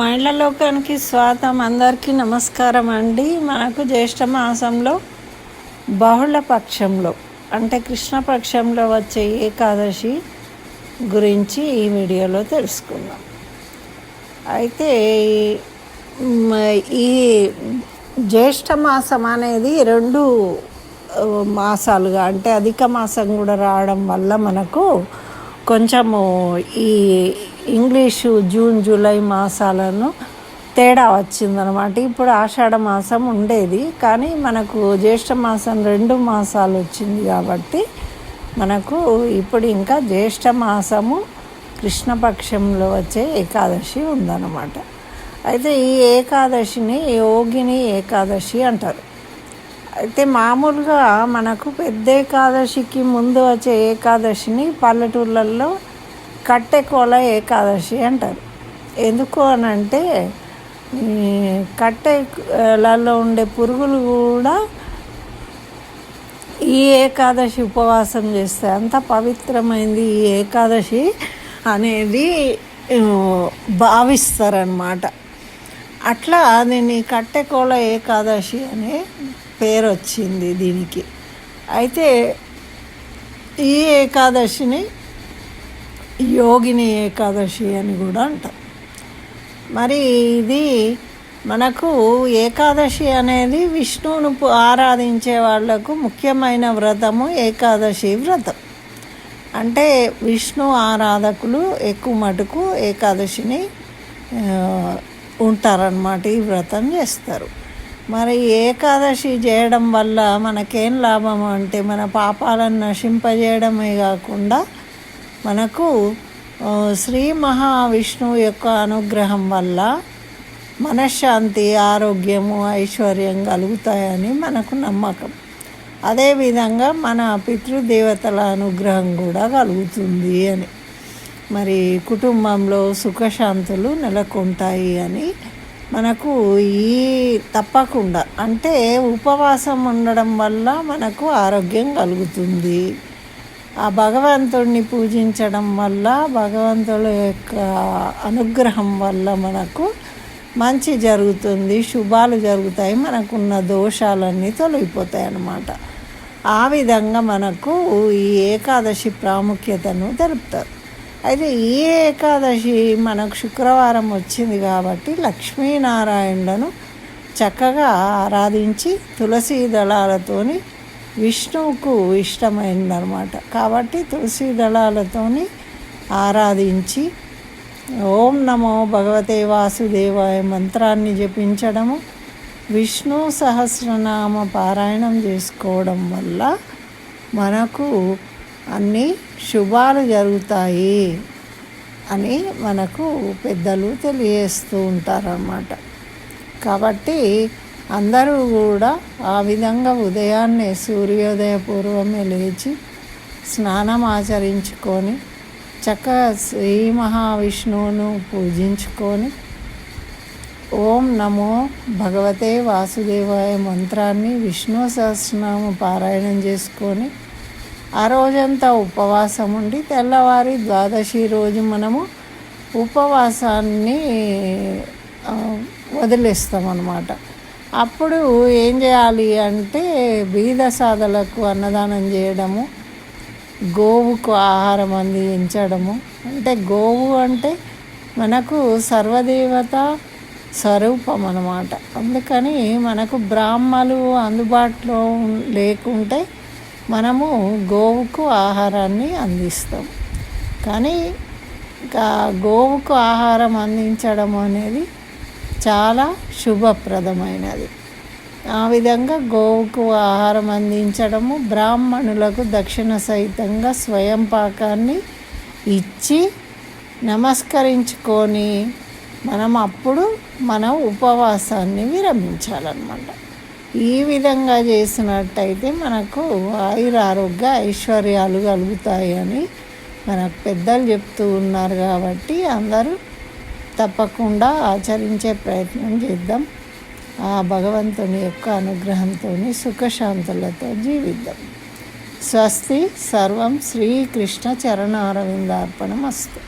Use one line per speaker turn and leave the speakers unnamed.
మహిళా లోకానికి స్వాగతం. అందరికీ నమస్కారం అండి. మనకు జ్యేష్ఠ మాసంలో బహుళ పక్షంలో అంటే కృష్ణపక్షంలో వచ్చే ఏకాదశి గురించి ఈ వీడియోలో తెలుసుకుందాం. అయితే ఈ జ్యేష్ఠ మాసం అనేది రెండు మాసాలుగా అంటే అధిక మాసం కూడా రావడం వల్ల మనకు కొంచెము ఈ ఇంగ్లీషు జూన్ జూలై మాసాలను తేడా వచ్చిందనమాట. ఇప్పుడు ఆషాఢ మాసం ఉండేది, కానీ మనకు జ్యేష్ఠ మాసం 2 మాసాలు వచ్చింది కాబట్టి మనకు ఇప్పుడు ఇంకా జ్యేష్ఠ మాసము కృష్ణపక్షంలో వచ్చే ఏకాదశి ఉందన్నమాట. అయితే ఈ ఏకాదశిని యోగిని ఏకాదశి అంటారు. అయితే మామూలుగా మనకు పెద్ద ఏకాదశికి ముందు వచ్చే ఏకాదశిని పల్లెటూళ్ళల్లో కట్టెకోల ఏకాదశి అంటారు. ఎందుకు అని అంటే కట్టెలలో ఉండే పురుగులు కూడా ఈ ఏకాదశి ఉపవాసం చేస్తాయి. అంత పవిత్రమైంది ఈ ఏకాదశి అనేది భావిస్తారనమాట. అట్లా దీన్ని కట్టెకోల ఏకాదశి అనే పేరు వచ్చింది దీనికి. అయితే ఈ ఏకాదశిని యోగిని ఏకాదశి అని కూడా అంటారు. మరి ఇది మనకు ఏకాదశి అనేది విష్ణువును ఆరాధించే వాళ్లకు ముఖ్యమైన వ్రతము ఏకాదశి వ్రతం. అంటే విష్ణు ఆరాధకులు ఎక్కువ మటుకు ఏకాదశిని ఉంటారన్నమాట, ఈ వ్రతం చేస్తారు. మరి ఏకాదశి చేయడం వల్ల మనకేం లాభం అంటే మన పాపాలను నశింపజేయడమే కాకుండా మనకు శ్రీ మహావిష్ణువు యొక్క అనుగ్రహం వల్ల మనశ్శాంతి, ఆరోగ్యము, ఐశ్వర్యం కలుగుతాయని మనకు నమ్మకం. అదేవిధంగా మన పితృదేవతల అనుగ్రహం కూడా కలుగుతుంది అని, మరి కుటుంబంలో సుఖశాంతులు నెలకొంటాయి అని మనకు ఈ తప్పకుండా అంటే ఉపవాసం ఉండడం వల్ల మనకు ఆరోగ్యం కలుగుతుంది. ఆ భగవంతుడిని పూజించడం వల్ల భగవంతుడి యొక్క అనుగ్రహం వల్ల మనకు మంచి జరుగుతుంది, శుభాలు జరుగుతాయి, మనకున్న దోషాలన్నీ తొలగిపోతాయి అన్నమాట. ఆ విధంగా మనకు ఈ ఏకాదశి ప్రాముఖ్యతను తెలుపుతారు. అయితే ఈ ఏకాదశి మనకు శుక్రవారం వచ్చింది కాబట్టి లక్ష్మీనారాయణులను చక్కగా ఆరాధించి తులసి దళాలతోని విష్ణువుకు ఇష్టమైందనమాట. కాబట్టి తులసి దళాలతోని ఆరాధించి ఓం నమో భగవతే వాసుదేవాయ మంత్రాన్ని జపించడము, విష్ణు సహస్రనామ పారాయణం చేసుకోవడం వల్ల మనకు అన్ని శుభాలు జరుగుతాయి అని మనకు పెద్దలు తెలియజేస్తూ ఉంటారన్నమాట. కాబట్టి అందరూ కూడా ఆ విధంగా ఉదయాన్నే సూర్యోదయ పూర్వమే లేచి స్నానం ఆచరించుకొని చక్కగా శ్రీ మహావిష్ణువును పూజించుకొని ఓం నమో భగవతే వాసుదేవాయ మంత్రాన్ని విష్ణు సహస్రనామ పారాయణం చేసుకొని ఆ రోజంతా ఉపవాసం ఉండి తెల్లవారి ద్వాదశి రోజు మనము ఉపవాసాన్ని వదిలేస్తామన్నమాట. అప్పుడు ఏం చేయాలి అంటే బీద సాధలకు అన్నదానం చేయడము, గోవుకు ఆహారం అందించడము. అంటే గోవు అంటే మనకు సర్వదేవత స్వరూపం అన్నమాట. అందుకని మనకు బ్రాహ్మలు అందుబాటులో లేకుంటే మనము గోవుకు ఆహారాన్ని అందిస్తాం. కానీ గోవుకు ఆహారం అందించడం అనేది చాలా శుభప్రదమైనది. ఆ విధంగా గోవుకు ఆహారం అందించడము, బ్రాహ్మణులకు దక్షిణ సహితంగా స్వయం పాకాన్ని ఇచ్చి నమస్కరించుకొని అప్పుడు మనం ఉపవాసాన్ని విరమించాలన్నమాట. ఈ విధంగా చేసినట్టయితే మనకు ఆయురారోగ్య ఐశ్వర్యాలు కలుగుతాయి అని మనకు పెద్దలు చెప్తూ ఉన్నారు. కాబట్టి అందరూ తప్పకుండా ఆచరించే ప్రయత్నం చేద్దాం. ఆ భగవంతుని యొక్క అనుగ్రహంతో సుఖశాంతులతో జీవిద్దాం. స్వస్తి. సర్వం శ్రీకృష్ణ చరణారవిందార్పణమస్తు.